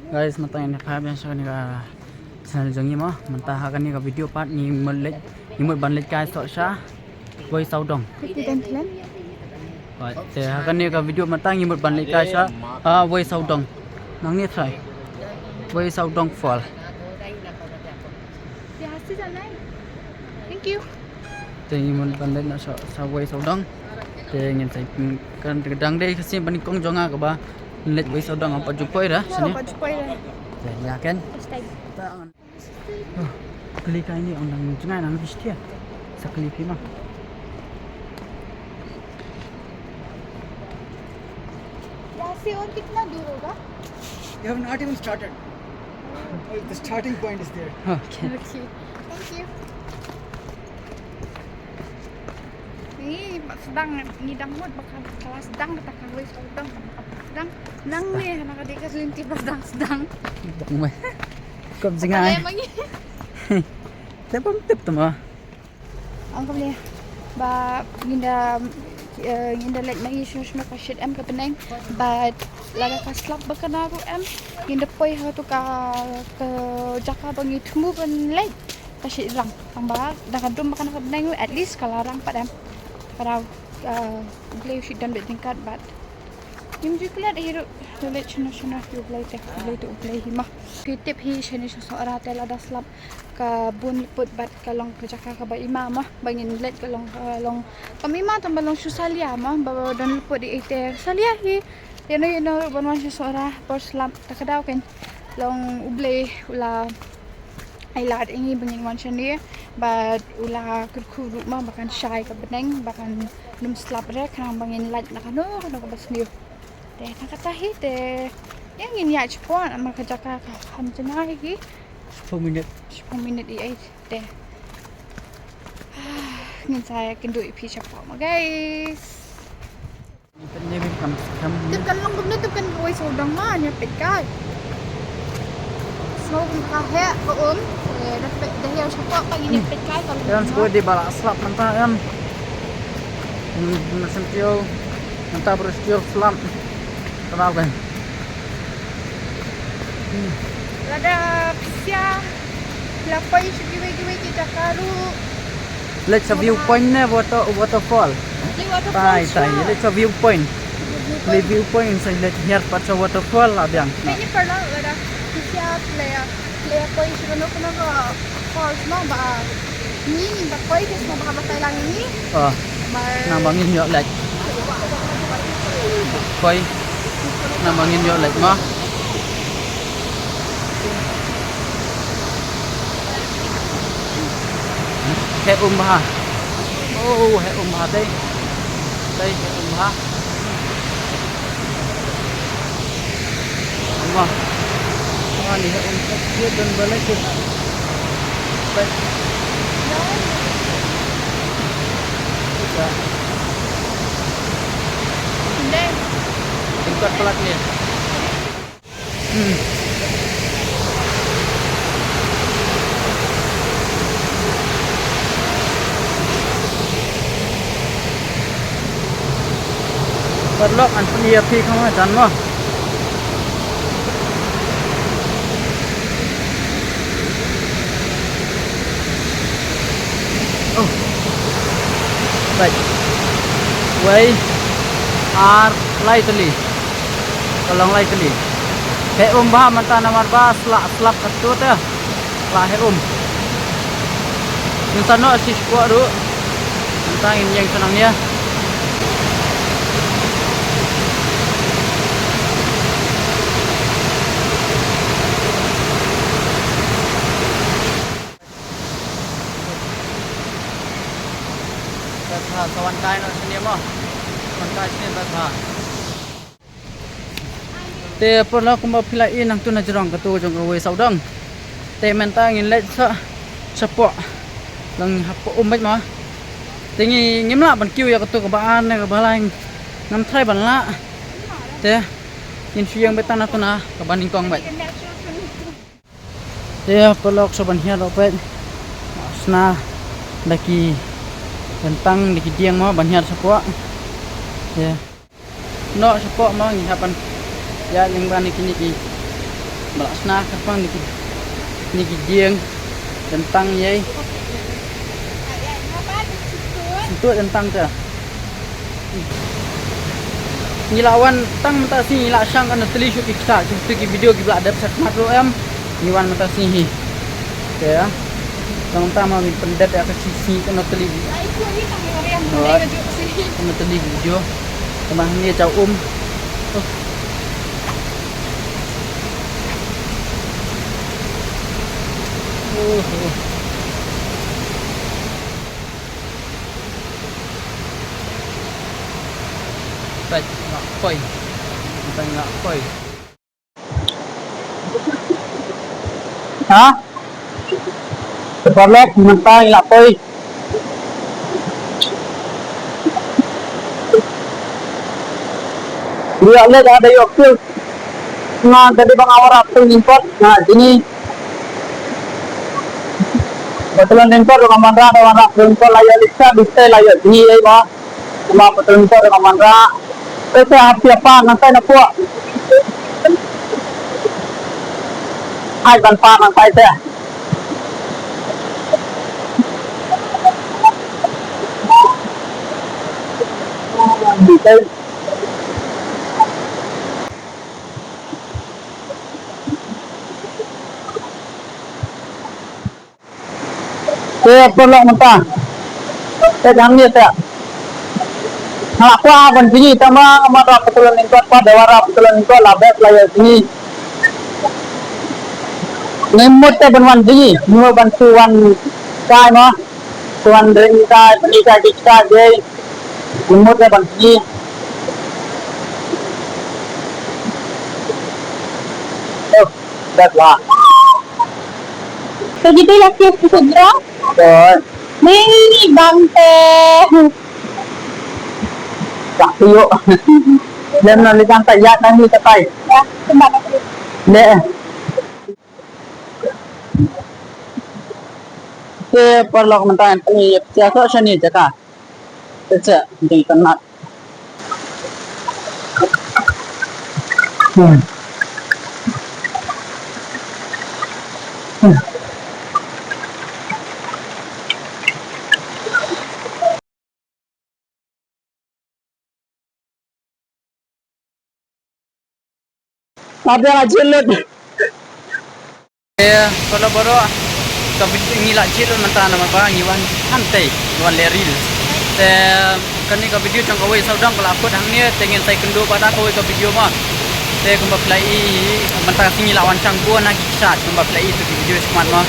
Guys, matang ini kaya biasa ni ka channel jangi mo. Mantah akan ni ka video part ni mut ban lek kai so sha. Voi sau dong. Rồi, thì akan ni ka video matang ni mut ban lek kai sha. Voi sau dong. Nang ni thai. Voi sau dong fall. Thank you. Thì mut ban lek na sa voi sau dong. Thì ngin sai kan kedang dei kasi ban kong jonga ka ba. Lek voi sau dong apa jupoi dah sini. Ya kan? Kali kali ni orang jangan nang bistia. Sakali pi mah. यहाँ से और कितना दूर होगा? You have not even started. The starting point is there. Okay. Okay. Thank you. Ni sedang ni dangmut bakal kelas sedang katakan wis sedang sedang ni nak adik ka sunti sedang. Bang mày. Cầm gì ngay? Thế bấm tiếp tụi mà. Ang boleh ba nginda lek nang isu semua kasit em ke peneng ba laga kaslap bakana ru em nginda poi ha tu ka ke jaka bangi tumu ben lek kasit rang tamba dah dum bakana ke peneng at least kalarang padam para boleh sidan bet tingkat bat Nim juga ada hidup relate chuna hidup lagi teh boleh tu boleh hima. Pitip hi chene seseorang tela daslap ka bun liput bat kalong kerjaka ka ba imam bangin let kalong kalong kami ma tambalong susalia ma ba don liput di ite salia hi yano banwan seseorang perslam takadaw ken long uble ula ailat ini bangin wan chani ba ula kurkuru ma bakan syai ka beneng bakan num slap re kanang bangin lat nakano kana ka basniu deh nakatahi deh yang ini ya cepuan amal kerja kakak hamzana lagi 10 minit. 10 minit i deh ingin saya kendu ipi cepat guys Ini bukan kam. tekan long benda tekan koi sodang mana pekai snow kahe dah yang cepat pagi ni pekai kalau Kan sekolah di balak slap mentah kan. Macam tio mentah beristio slap. Kenapa kan? ada pisia lapai segiwe-giwe kita karu Let's a viewpoint ne waterfall. Tai. Let's a viewpoint. Le viewpoint sa let here pat sa waterfall abyang. Ini pernah ada pisia player pai sebenarnya kena falls no ba ni pai kes mo baka batay lang ini Nambangin yo like. Koi. Nambangin yo like ma. He umha. Oh, he umha đây. Đây he umha. Umha. Ni he umha dia dan balik ke. Baik. Hindi. Tingkat pelat ni. Perlok an punya pi kamu dan mo. Oh. Baik. Way are lightly. Kalong lightly. He bah manta nomor ba slap ketut ya. Lah he Yung tano asis ko ru. Tentang ini yang senangnya. Kawan kai no sini mo. Kawan kai sini basa. Te perlu kumba pilai nang tu na jerong katu jong we saudang. Te menta ngin let sa sapok. Lang hapo umbet mo. Te ngi ngimla ban kiu ya katu ka baan ka balai ngam thai ban la. Te ngin siang betan tu na ka baning kong bet. Te perlu so ban hian opet. Sna laki tentang di kidiang mau banyak sepok ya no sepok mau ngihapan ya yang berani kini ki Balasna kapang ni gidieng tentang yai. Itu tentang tu. Ni lawan tang mata si la sang kan teli shoot kita tu ki video ki ada set mat lo em ni wan mata si hi ya tang tama mi pendet ya ke sisi kan teli kan teli video sama ni chau baik ngak koi kita ngak koi ha terlek mentang ngak koi dia lihat ada yokil nah tadi bang awar tu import nah ini betulan import dengan mandra dengan rak import layak lisa bisa layak ni mah cuma betulan import dengan mandra saya siapa nanti nak buat hai tanpa nanti saya bisa saya perlu mentah saya jangan lihat ya apa kan sini sama amat betulan import pada warap betulan import labet layak sini nemut te banwan sini mua bantuan kai mah tuan ring kai penikah kita je nemut te ban sini oh dah lah Begitu ya sih Sudra. rồi Nih bang teh. tak tuyuk lem nak lihat tak yat nanti tak Ya, tempat aku. deh ke perlu mentan ni siapa sini jaka sejak di tanah ada jelet kalau baru kabit ngilak jelet mentan nama bang iwan hantai iwan leril kan ni ka video chang kawai saudang kalau aku hang ni tengen sai kendo pada kawai ka video mah kumba play mentang singi lawan chang gua nak kisah kumba play itu video smart mah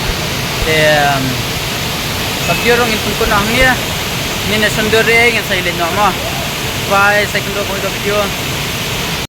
video rong itu pun hang ni ni sendiri yang saya lihat mah bye sai kendo kawai ka video